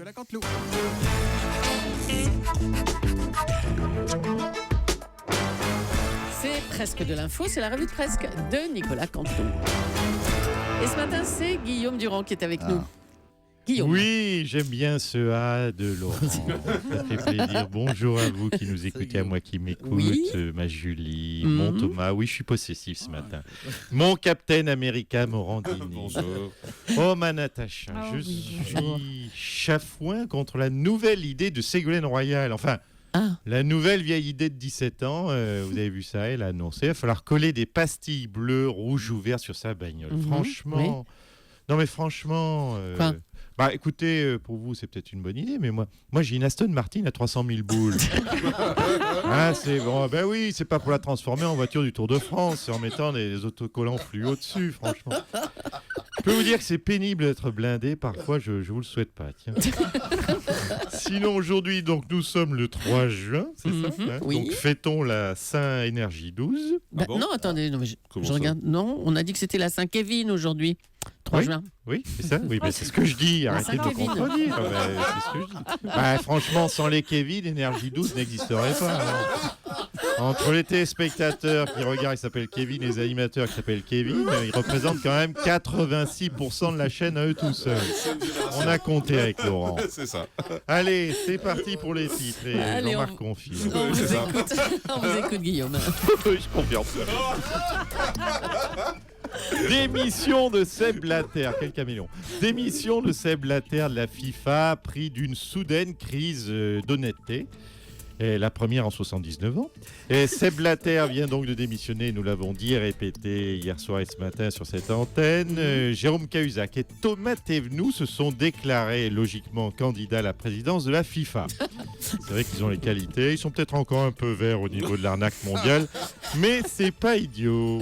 Nicolas Canteloup. C'est presque de l'info, c'est la revue de presque de Nicolas Canteloup. Et ce matin, c'est Guillaume Durand qui est avec nous. Guillaume. Oui, j'aime bien ce A de Laurent. Ça fait plaisir. Bonjour à vous qui nous écoutez, à moi qui m'écoute, Oui. Ma Julie, mon Thomas. Oui, je suis possessif ce matin. Mon Captain America Morandini. Bonjour. Oh, ma Natacha, je oui, suis chafouin contre la nouvelle idée de Ségolène Royal. Enfin, Ah. la nouvelle vieille idée de 17 ans, vous avez vu ça, elle a annoncé, il va falloir coller des pastilles bleues, rouges ou vertes sur sa bagnole. Franchement... Non mais franchement... Quoi ? Bah écoutez, pour vous c'est peut-être une bonne idée, mais moi j'ai une Aston Martin à 300 000 boules. Ah c'est bon, ben oui, c'est pas pour la transformer en voiture du Tour de France, c'est en mettant des autocollants fluo dessus, franchement. Je peux vous dire que c'est pénible d'être blindé, parfois je vous le souhaite pas, tiens. Sinon aujourd'hui, donc nous sommes le 3 juin, c'est ça hein Oui. Donc fêtons la Saint Énergie 12. Bah, bon non, attendez, non, mais Comment je ça regarde. Non, on a dit que c'était la Saint-Kévin aujourd'hui, 3 Oui. juin. Oui, c'est ça. Oui, c'est ce que je dis. Arrêtez de me Saint-Kévin. contredire. C'est ce que je dis. Bah, franchement, sans les Kevin, Énergie 12 n'existerait pas. Hein. Entre les téléspectateurs qui regardent, qui s'appellent Kevin, et les animateurs qui s'appellent Kevin, ils représentent quand même 86% de la chaîne à eux tout seuls. On a compté avec Laurent. C'est ça. Allez, c'est parti pour les titres. Et Allez, Jean-Marc on- confirme. On vous c'est ça. écoute. On vous écoute, Guillaume. Je confirme. Démission de Seb Blatter, quel caméléon. Démission de Seb Blatter de la FIFA, pris d'une soudaine crise d'honnêteté. Et la première en 79 ans. Et Seb Blatter vient donc de démissionner, nous l'avons dit et répété hier soir et ce matin sur cette antenne. Jérôme Cahuzac et Thomas Thévenoud se sont déclarés logiquement candidats à la présidence de la FIFA. C'est vrai qu'ils ont les qualités, ils sont peut-être encore un peu verts au niveau de l'arnaque mondiale, mais c'est pas idiot.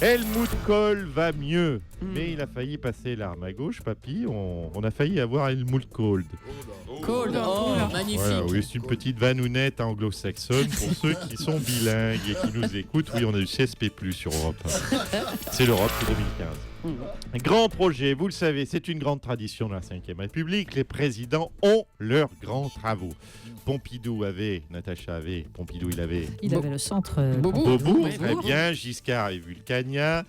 Helmut Kohl va mieux, mais il a failli passer l'arme à gauche, papy. On a failli avoir Helmut Kohl. Cold. Oh, magnifique. Voilà, oui, c'est une petite vanounette anglo-saxonne pour ceux qui sont bilingues et qui nous écoutent. Oui, on a du CSP+, sur Europe. C'est l'Europe de 2015. Un grand projet, vous le savez, c'est une grande tradition de la Ve République. Les présidents ont leurs grands travaux. Pompidou avait, Natacha avait, Pompidou il avait... Il avait le centre. Bobo. Bobo, Oui, très Bobo. bien. Giscard et Vulcania.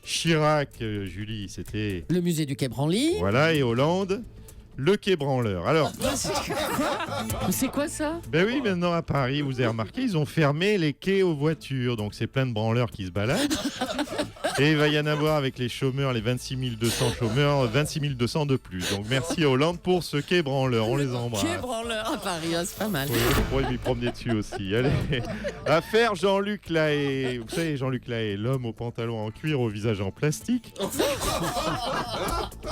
Chirac, Julie, c'était... Le musée du Quai Branly. Voilà, et Hollande, le quai branleur. Alors, Mais c'est quoi ça ? ben oui, maintenant à Paris, vous avez remarqué, ils ont fermé les quais aux voitures. Donc c'est plein de branleurs qui se baladent. Et il va y en avoir avec les chômeurs, les 26 200 chômeurs, 26 200 de plus. Donc merci à Hollande pour ce quai branleur. On les embrasse. Quai branleur à Paris, hein, c'est pas mal. Oui, je pourrais m'y promener dessus aussi. Allez, affaire Jean-Luc Lahaye. Vous savez, Jean-Luc Lahaye, l'homme au pantalon en cuir, au visage en plastique.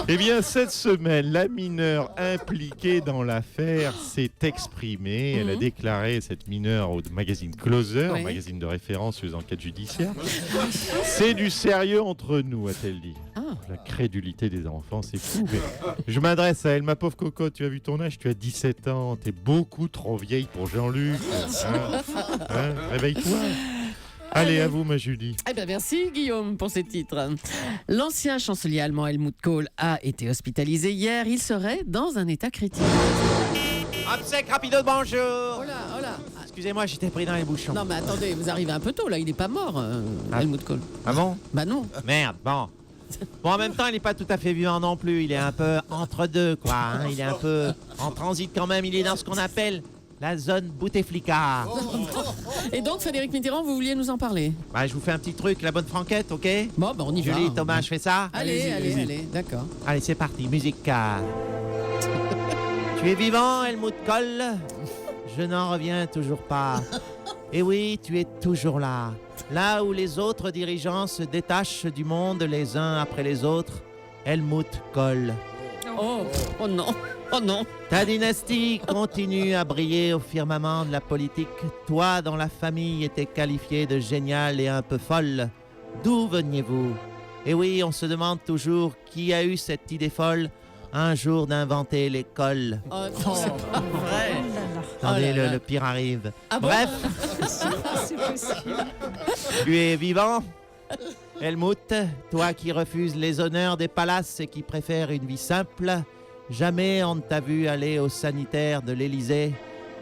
Eh bien, cette semaine, la mineure impliquée dans l'affaire s'est exprimée. Elle a déclaré, cette mineure, au magazine Closer, Oui. magazine de référence sur les enquêtes judiciaires. C'est du sérieux entre nous, a-t-elle dit. Ah. La crédulité des enfants, c'est fou. Mais je m'adresse à elle, ma pauvre cocotte, tu as vu ton âge, tu as 17 ans, t'es beaucoup trop vieille pour Jean-Luc. Hein, réveille-toi. Allez, à vous, ma Julie. Eh bien, merci Guillaume pour ces titres. L'ancien chancelier allemand Helmut Kohl a été hospitalisé hier. Il serait dans un état critique. Absec, rapido, bonjour. Oh là, oh là. Excusez-moi, j'étais pris dans les bouchons. Non mais attendez, vous arrivez un peu tôt là. Il n'est pas mort, Ah. Helmut Kohl. Ah bon? Bah non. Merde, bon. Bon, en même temps, il n'est pas tout à fait vivant non plus. Il est un peu entre deux, quoi. Hein. Il est un peu en transit quand même. Il est dans ce qu'on appelle la zone Bouteflika. Et donc Frédéric Mitterrand, vous vouliez nous en parler? Bah, je vous fais un petit truc, la bonne franquette, ok? Bon, bah on y va. Julie, Thomas, je fais ça? Allez, d'accord. Allez, c'est parti, musique. Tu es vivant, Helmut Kohl? Je n'en reviens toujours pas. Et oui, tu es toujours là. Là où les autres dirigeants se détachent du monde les uns après les autres, Helmut Kohl. Oh non, oh non. Ta dynastie continue à briller au firmament de la politique. Toi, dont la famille était qualifiée de géniale et un peu folle, d'où veniez-vous? Et oui, on se demande toujours qui a eu cette idée folle un jour d'inventer l'école. Oh non, c'est pas vrai. Attendez, Oh là là. le pire arrive. Ah bon? Bref, C'est possible. tu es vivant, Helmut, toi qui refuses les honneurs des palaces et qui préfères une vie simple, Jamais on ne t'a vu aller au sanitaire de l'Élysée,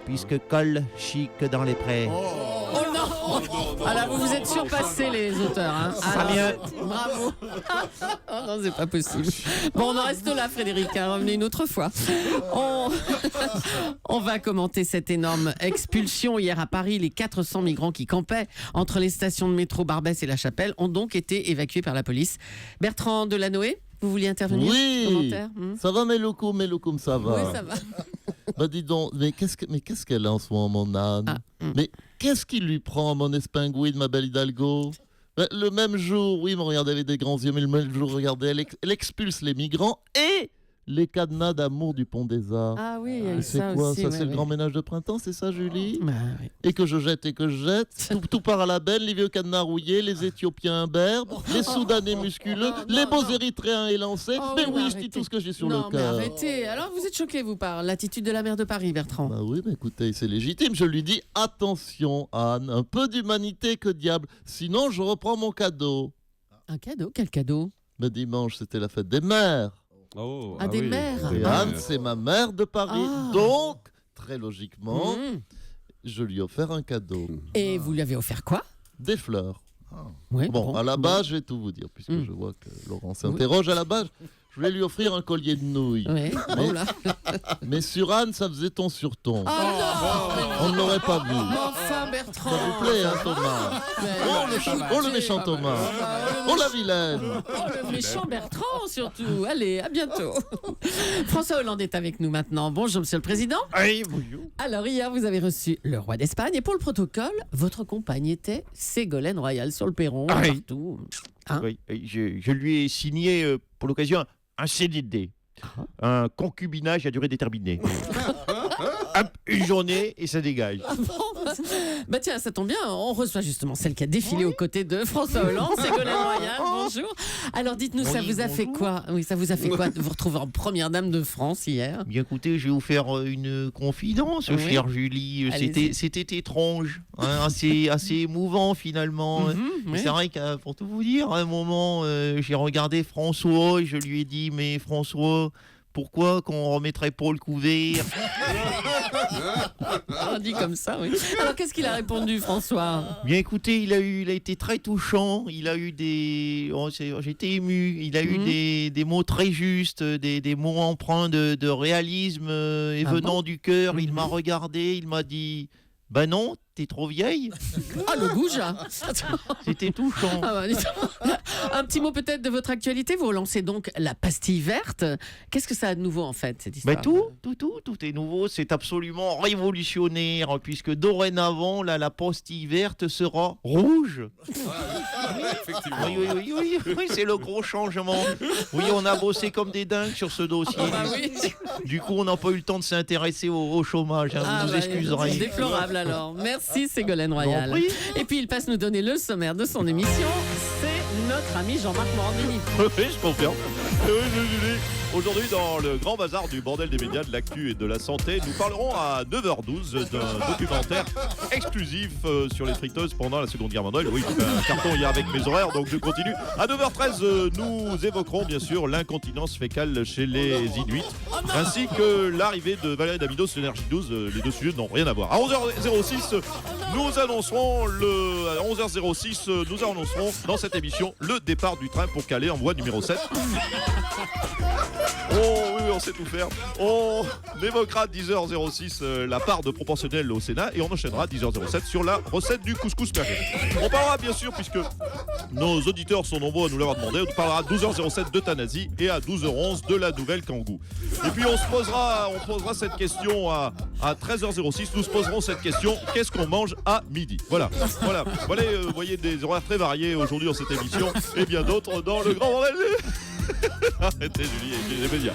puisque colle chic dans les prés. Oh non. Alors vous vous êtes surpassés les auteurs. Hein. Bravo. Oh non, c'est pas possible. Bon, on en reste là, Frédéric. Hein. Revenez une autre fois. On va commenter cette énorme expulsion. Hier à Paris, les 400 migrants qui campaient entre les stations de métro Barbès et La Chapelle ont donc été évacués par la police. Bertrand Delanoë, vous vouliez intervenir? Oui, Commentaire ça va Meloukoum, ça va. Oui, ça va. Bah dis donc, mais qu'est-ce qu'elle a en ce moment, mon âne? Mais qu'est-ce qui lui prend, mon espingouine, ma belle Hidalgo? Bah, le même jour, oui, me regardait avec des grands yeux, mais le même jour, regardez, elle expulse les migrants et les cadenas d'amour du Pont des Arts. Ah oui, il y a eu C'est ça quoi aussi. ça? Ouais, C'est le ouais. grand ménage de printemps, c'est ça, Julie? Bah, oui. Et que je jette, tout part à la benne, les vieux cadenas rouillés, les Éthiopiens imberbes, les Soudanais musculeux, les beaux Érythréens élancés. Oh, mais oui, oui, mais je dis arrêtez. tout ce que j'ai sur Non, le mais cœur. arrêtez. Alors, vous êtes choqué, vous, par l'attitude de la maire de Paris, Bertrand? Bah oui, mais écoutez, c'est légitime. Je lui dis attention, Anne, un peu d'humanité que diable. Sinon, je reprends mon cadeau. Un cadeau? Quel cadeau? Mais dimanche, c'était la fête des mères. Oh, Ah, des mères. Et Ah. Anne, c'est ma mère de Paris. Ah. Donc, très logiquement, Mmh. je lui ai offert un cadeau. Et vous lui avez offert quoi? Des fleurs. Ouais, Bon, à la base, je vais tout vous dire, puisque je vois que Laurent s'interroge. À la base, je voulais lui offrir un collier de nouilles. Ouais. Mais- Oh là. Mais sur Anne, ça faisait ton sur ton. Oh non. On ne l'aurait pas vu. Mais enfin, Bertrand. Ça vous plaît, hein, Thomas? Oh, le méchant Thomas. Oh, la vilaine. Oh, le méchant Bertrand, surtout. Allez, à bientôt. François Hollande est avec nous maintenant. Bonjour, Monsieur le Président. Oui, bonjour. Alors, hier, vous avez reçu le roi d'Espagne. Et pour le protocole, votre compagne était Ségolène Royal sur le perron, Ah oui. partout. Hein? Oui, je lui ai signé pour l'occasion un CDD, un concubinage à durée déterminée. Hop, une journée et ça dégage. Bah tiens, ça tombe bien, on reçoit justement celle qui a défilé aux côtés de François Hollande, Ségolène Royal, bonjour. Alors dites-nous, ça Oui, vous a fait bonjour. quoi? Oui, ça vous a fait quoi de vous retrouver en première dame de France hier? Bien écoutez, je vais vous faire une confidence, Oui. chère Julie. Allez-y. C'était étrange, hein, assez émouvant finalement. Mhm, oui. C'est vrai que pour tout vous dire, à un moment, j'ai regardé François et je lui ai dit, mais François, pourquoi qu'on remettrait pas le couvert? On dit comme ça, oui. Alors qu'est-ce qu'il a répondu, François? Bien écoutez, il a été très touchant. Il a eu j'étais ému. Il a eu des mots très justes, des mots empreints de réalisme et Ah venant bon du cœur. Il m'a regardé, il m'a dit, bah non, t'es trop vieille. Ah, le goujat. C'était touchant. Ah bah, dis donc. Un petit mot peut-être de votre actualité. Vous relancez donc la pastille verte. Qu'est-ce que ça a de nouveau en fait, cette histoire? Bah tout est nouveau. C'est absolument révolutionnaire puisque dorénavant, la pastille verte sera rouge. Oui, c'est le gros changement. Oui, on a bossé comme des dingues sur ce dossier. Ah oui. Du coup, on n'a pas eu le temps de s'intéresser au chômage. Hein, Ah vous nous bah, excuserez. c'est déplorable alors. Merci Ségolène Royal. prie. Et puis il passe nous donner le sommaire de son émission. C'est notre ami Jean-Marc Morandini. Oui, je confirme. Oui, Julie. Aujourd'hui, dans le grand bazar du bordel des médias, de l'actu et de la santé, nous parlerons à 9h12 d'un documentaire exclusif sur les friteuses pendant la Seconde Guerre mondiale. Oui, j'ai fait un carton hier avec mes horaires, donc je continue. À 9h13, nous évoquerons bien sûr l'incontinence fécale chez les Inuits, ainsi que l'arrivée de Valérie Damido sur Énergie 12. Les deux sujets n'ont rien à voir. À 11h06, nous annoncerons à 11h06, nous annoncerons dans cette émission le départ du train pour Calais en voie numéro 7. Oh oui, on sait tout faire. On évoquera à 10h06 la part de proportionnel au Sénat et on enchaînera à 10h07 sur la recette du couscous merguez. On parlera bien sûr, puisque nos auditeurs sont nombreux à nous l'avoir demandé, on parlera à 12h07 d'euthanasie et à 12h11 de la nouvelle Kangoo. Et puis on posera cette question à 13h06, nous se poserons cette question, qu'est-ce qu'on mange à midi? Voilà, vous voyez des horaires très variés aujourd'hui dans cette émission et bien d'autres dans le grand bordel. Arrêtez Julie, j'ai les médias.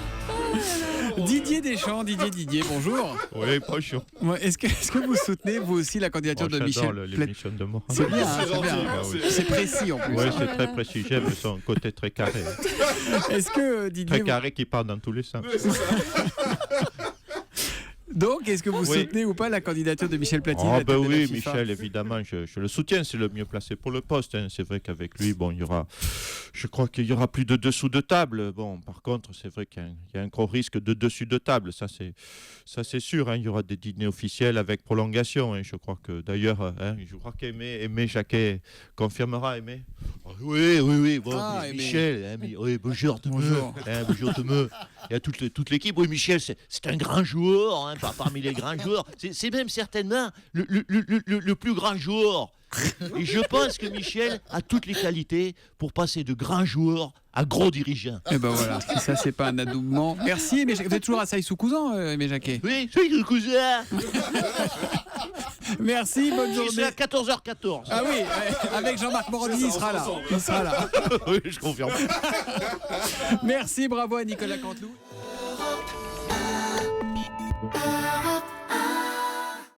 Didier Deschamps, Didier, bonjour. Oui, pas chiant. Ouais, est-ce que vous soutenez vous aussi la candidature de Michel Platini? l'émission de moi. C'est bien, hein, C'est c'est bien. gentil, bah oui. C'est précis en plus. Oui, c'est très précis. J'aime son côté très carré. Est-ce que Très Didier, carré qui part dans tous les sens. Donc, est-ce que vous Oui. soutenez ou pas la candidature de Michel Platini à Ah la ben tête de la oui, FIFA? Michel, évidemment, je le soutiens, c'est le mieux placé pour le poste. Hein. C'est vrai qu'avec lui, bon, je crois qu'il y aura plus de dessous de table. Bon, par contre, c'est vrai qu'il y a un gros risque de dessus de table, ça c'est sûr. Hein. Il y aura des dîners officiels avec prolongation. Hein. Je crois que d'ailleurs, je crois qu'Aimé Jacquet confirmera, Aimé. Oui. Bon, Ah, Aimé. Michel, hein, oui, bonjour, Bonjour. bonjour Temeu. Il y a toute l'équipe. Oui, Michel, c'est un grand joueur, hein, parmi les grands joueurs. C'est même certainement le plus grand joueur. Et je pense que Michel a toutes les qualités pour passer de grands joueurs à gros dirigeants. Et ben voilà, si ça c'est pas un adoubement. Merci, Aimé Jacquet. Vous êtes toujours à Saï-sous-Cousin, Aimé Jacquet. Oui, c'est le cousin. Merci, bonne C'est journée. à 14h14. Ah oui, avec Jean-Marc Morandi, il sera là. Il sera là. Oui, je confirme. Merci, bravo à Nicolas Canteloup.